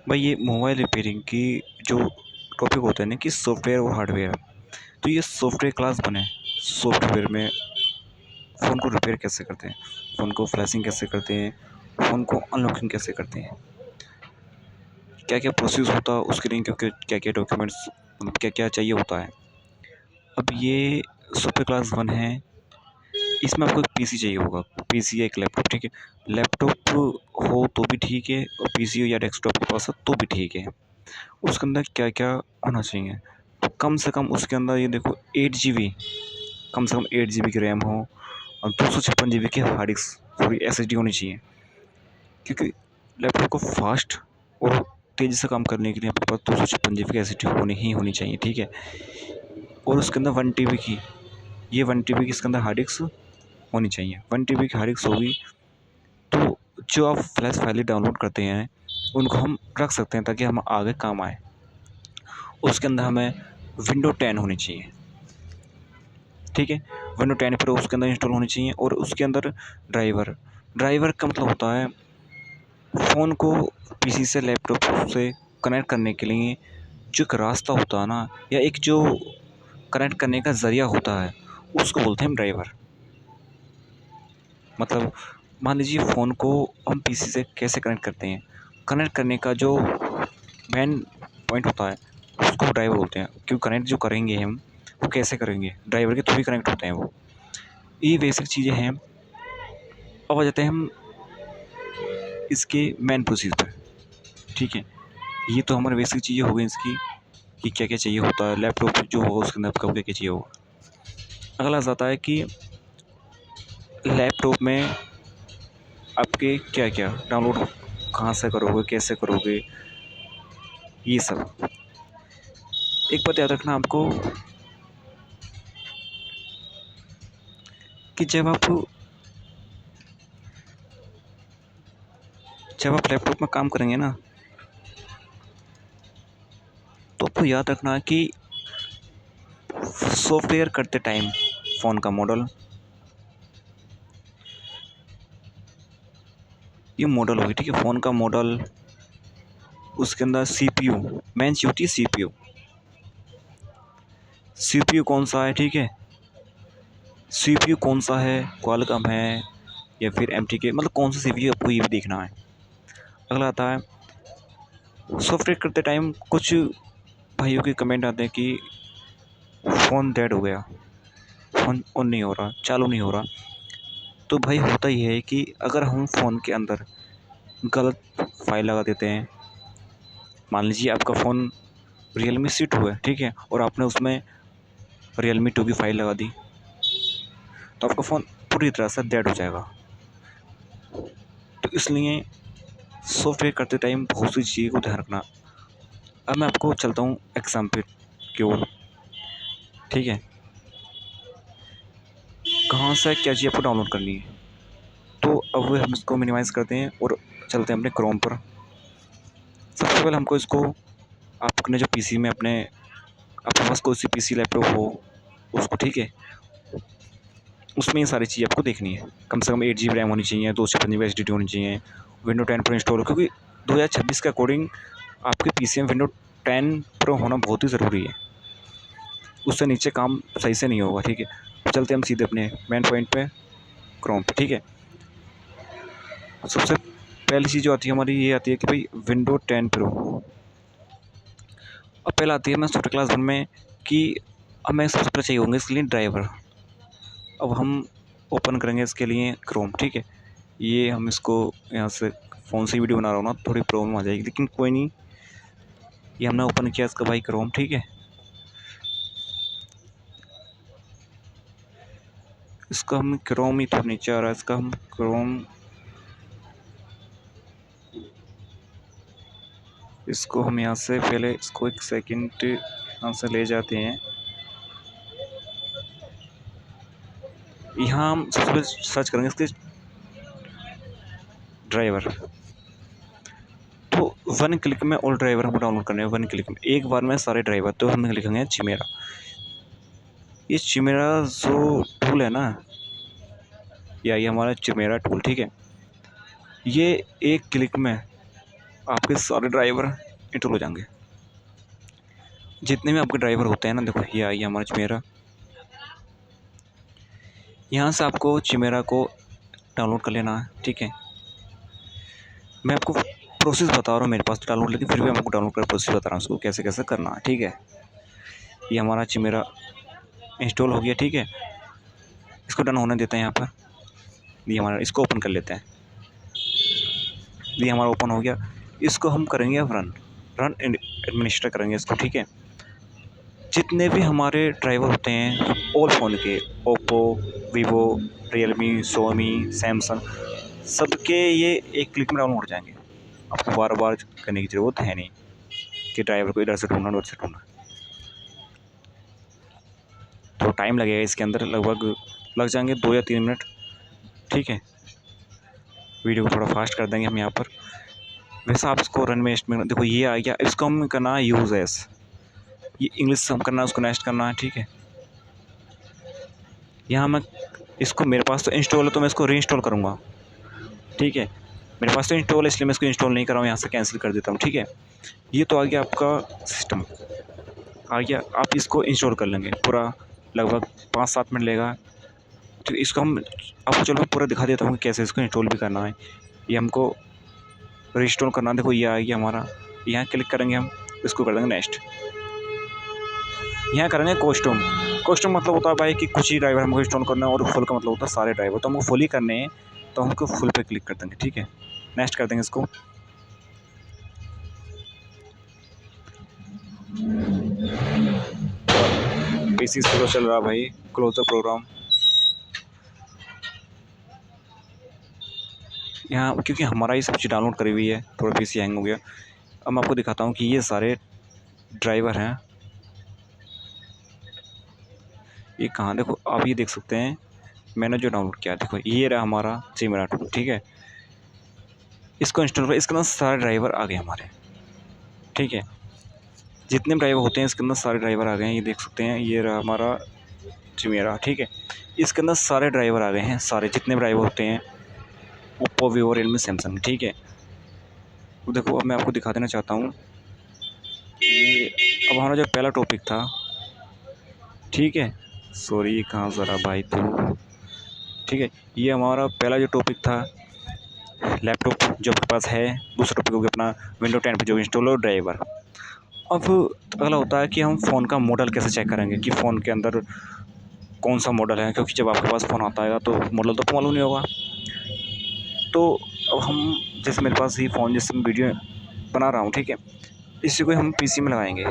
भाई ये mobile repairing की जो टॉपिक होता है ना कि सॉफ्टवेयर और हार्डवेयर, तो ये सॉफ्टवेयर क्लास बने। सॉफ्टवेयर में फ़ोन को रिपेयर कैसे करते हैं, फ़ोन को फ्लैशिंग कैसे करते हैं, फ़ोन को अनलॉकिंग कैसे करते हैं, क्या क्या प्रोसेस होता है उसके लिए, क्योंकि क्या क्या डॉक्यूमेंट्स मतलब क्या क्या चाहिए होता है। अब ये सॉफ्टवेयर क्लास वन है, इसमें आपको एक पीसी चाहिए होगा, पीसी या एक लैपटॉप, ठीक है। लैपटॉप हो तो भी ठीक है, और पीसी हो या डेस्कटॉप के पास हो तो भी ठीक है। उसके अंदर क्या क्या होना चाहिए, तो कम से कम उसके अंदर ये देखो 8 GB, कम से कम 8 GB की रैम हो, और 256 GB की हार्ड डिस्क सॉरी SSD होनी चाहिए, क्योंकि लैपटॉप को फास्ट और तेज़ी से काम करने के लिए आपके पास 256 GB की SSD होनी चाहिए, ठीक है। और उसके अंदर 1 TB की, ये 1 TB की इसके अंदर हार्ड डिस्क होनी चाहिए। 1 TB की हार्ड डिस्क होगी तो जो आप फ्लैश फाइलें डाउनलोड करते हैं उनको हम रख सकते हैं ताकि हम आगे काम आए। उसके अंदर हमें विंडो 10 होनी चाहिए, ठीक है। विंडो 10 प्रो उसके अंदर इंस्टॉल होनी चाहिए, और उसके अंदर ड्राइवर का मतलब होता है फ़ोन को पीसी से लैपटॉप से कनेक्ट करने के लिए जो एक रास्ता होता है ना, या एक जो कनेक्ट करने का ज़रिया होता है, उसको बोलते हैं हम ड्राइवर। मतलब मान लीजिए फ़ोन को हम पीसी से कैसे कनेक्ट करते हैं, कनेक्ट करने का जो मेन पॉइंट होता है उसको ड्राइवर बोलते हैं। क्यों कनेक्ट जो करेंगे हम, वो कैसे करेंगे, ड्राइवर के थ्रू ही कनेक्ट होते हैं वो। ये बेसिक चीज़ें हैं। अब आ जाते हैं हम इसके मेन प्रोसीजर पर, ठीक है। ये तो हमारी बेसिक चीज़ें हो गई इसकी कि क्या क्या चाहिए होता है, लैपटॉप जो होगा उसके अंदर आपका क्या क्या चाहिए होगा। अगला आता है कि लैपटॉप में आपके क्या क्या डाउनलोड कहाँ से करोगे, कैसे करोगे, ये सब। एक बात याद रखना आपको कि जब आप लैपटॉप में काम करेंगे ना, तो आपको याद रखना है कि सॉफ्टवेयर करते टाइम फ़ोन का मॉडल, ये मॉडल होगी, ठीक है। फ़ोन का मॉडल, उसके अंदर CPU, मेन चीज़ होती है CPU कौन सा है, ठीक है। CPU कौन सा है, क्वालकॉम है या फिर MTK, मतलब कौन सा CPU आपको ये भी देखना है। अगला आता है सॉफ्टवेयर करते टाइम कुछ भाइयों के कमेंट आते हैं कि फ़ोन डेड हो गया, फ़ोन ऑन नहीं हो रहा, चालू नहीं हो रहा। तो भाई होता ही है कि अगर हम फ़ोन के अंदर गलत फाइल लगा देते हैं, मान लीजिए आपका फ़ोन Realme C2 है, ठीक है, और आपने उसमें Realme 2 की फाइल लगा दी, तो आपका फ़ोन पूरी तरह से डेड हो जाएगा। तो इसलिए सॉफ्टवेयर करते टाइम बहुत सी चीज़ों को ध्यान रखना। अब मैं आपको चलता हूँ एग्जाम्पल की ओर, ठीक है। कहाँ से क्या चीज़ आपको डाउनलोड करनी है, तो अब हम इसको मिनिमाइज़ करते हैं और चलते हैं अपने क्रोम पर। सबसे पहले हमको इसको अपने जो पीसी में अपने आपके पास कोई सी पीसी लैपटॉप हो उसको, ठीक है, उसमें ये सारी चीज़ें आपको देखनी है। कम से कम 8 GB रैम होनी चाहिए, 256 GB SSD होनी चाहिए, विंडो 10 प्रो इंस्टॉल हो, क्योंकि 2026 के अकॉर्डिंग आपके पीसी में विंडो 10 प्रो होना बहुत ही ज़रूरी है। उससे नीचे काम सही से नहीं होगा, ठीक है। तो चलते हम सीधे अपने मेन पॉइंट पे, क्रोम पे, ठीक है। सबसे पहली चीज़ जो आती है हमारी, ये आती है कि भाई विंडो 10 प्रो। अब पहले आती है मैं सॉफ्टवेयर क्लास 1 में कि हमें सबसे पहले चाहिए होंगे इसके लिए ड्राइवर। अब हम ओपन करेंगे इसके लिए क्रोम, ठीक है। ये हम इसको यहाँ से फ़ोन से वीडियो बना रहा हूँ ना, थोड़ी प्रॉब्लम आ जाएगी, लेकिन कोई नहीं। ये हमने ओपन किया इसका भाई क्रोम, ठीक है। इसका हम क्रोम ही तो नीचे आ रहा है, इसका हम क्रोम, इसको हम यहाँ से पहले इसको एक सेकंड यहाँ से ले जाते हैं। यहाँ हम सबसे पहले सर्च करेंगे इसके ड्राइवर। तो 1 क्लिक में ऑल ड्राइवर हमको डाउनलोड करने हैं, 1 क्लिक में, एक बार में सारे ड्राइवर। तो हम लिखेंगे चिमेरा। ये चिमेरा जो टूल है ना, या ये हमारा चिमेरा टूल, ठीक है। ये 1 क्लिक में आपके सारे ड्राइवर इंस्टॉल हो जाएंगे। जितने भी आपके ड्राइवर होते हैं ना, देखो ये आई हमारा चिमेरा। यहाँ से आपको चिमेरा को डाउनलोड कर लेना है, ठीक है। मैं आपको प्रोसेस बता रहा हूँ, मेरे पास तो डाउनलोड, लेकिन फिर भी मैं आपको डाउनलोड कर प्रोसेस बता रहा हूँ उसको कैसे कैसे करना है, ठीक है। ये हमारा चिमेरा इंस्टॉल हो गया, ठीक है। इसको डन होने देते हैं यहाँ पर। ये हमारा, इसको ओपन कर लेते हैं। ये हमारा ओपन हो गया। इसको हम करेंगे अब रन एडमिनिस्टर करेंगे इसको, ठीक है। जितने भी हमारे ड्राइवर होते हैं ऑल फ़ोन के, Oppo, Vivo, Realme, Sony, Samsung, सबके ये एक क्लिक में डाउनलोड हो जाएंगे। आपको बार बार करने की ज़रूरत है नहीं कि ड्राइवर को इधर से ढूंढना उधर से ढूंढना। तो टाइम लगेगा इसके अंदर, लगभग लग जाएंगे 2 या 3 मिनट, ठीक है। वीडियो को थोड़ा फास्ट कर देंगे हम यहाँ पर। वैसे आप इसको रन में एस्टिमेट, देखो ये आ गया। इसको हम करना है यूज़ एस, ये इंग्लिश से हम करना है, उसको नेक्स्ट करना है, ठीक है। यहाँ मैं इसको, मेरे पास तो इंस्टॉल है तो मैं इसको रीइंस्टॉल करूँगा, ठीक है। मेरे पास तो इंस्टॉल है इसलिए मैं इसको इंस्टॉल नहीं कर रहा हूँ, यहाँ से कैंसिल कर देता हूँ, ठीक है। ये तो आ गया आपका सिस्टम आ गया। आप इसको इंस्टॉल कर लेंगे पूरा, लगभग 5-7 मिनट लेगा। तो इसको हम आपको, चलो मैं पूरा दिखा देता हूँ कि कैसे इसको इंस्टॉल भी करना है। ये हमको रीइंस्टॉल करना, देखो ये आ गया हमारा। यहाँ क्लिक करेंगे हम, इसको कर देंगे नेक्स्ट। यहाँ करेंगे कॉस्ट्यूम। कॉस्ट्यूम मतलब होता है भाई कि कुछ ही ड्राइवर हमको इंस्टॉल करना है, और फुल का मतलब होता है सारे ड्राइवर। तो हमको फुल ही करने हैं, तो हमको फुल पे क्लिक कर देंगे, ठीक है। नेक्स्ट कर देंगे इसको। पीसी स्लो चल रहा भाई, क्लोज द प्रोग्राम। यहाँ क्योंकि हमारा ये सब चीज़ डाउनलोड करी हुई है, थोड़ा पीसी हैंग हो गया। अब मैं आपको दिखाता हूँ कि ये सारे ड्राइवर हैं। ये कहाँ, देखो आप ये देख सकते हैं मैंने जो डाउनलोड किया, देखो ये रहा हमारा चिमेरा 2, ठीक है। इसको इंस्टॉल कर, इसके अंदर सारे ड्राइवर आ गए हमारे, ठीक है। जितने ड्राइवर होते हैं इसके अंदर सारे ड्राइवर आ गए हैं, ये देख सकते हैं। ये रहा हमारा चिमेरा, ठीक है। इसके अंदर सारे ड्राइवर आ गए हैं, सारे जितने ड्राइवर होते हैं ओप्पो, वीवो, रियलमी, सैमसंग, ठीक है। तो देखो अब मैं आपको दिखा देना चाहता हूँ ये, अब हमारा जो पहला टॉपिक था, ठीक है। सॉरी कहाँ ज़रा भाई तो, ठीक है। ये हमारा पहला जो टॉपिक था, लैपटॉप जो आपके पास है। दूसरा टॉपिक हो गया अपना विंडो 10 पे जो इंस्टॉल हो ड्राइवर। अब अगला होता है कि हम फ़ोन का मॉडल कैसे चेक करेंगे कि फ़ोन के अंदर कौन सा मॉडल है, क्योंकि जब आपके पास फ़ोन आता है तो मॉडल तो मालूम नहीं होगा। तो अब हम, जैसे मेरे पास ये फ़ोन, जिससे मैं वीडियो बना रहा हूँ, ठीक है, इसी को हम पीसी में लगाएंगे।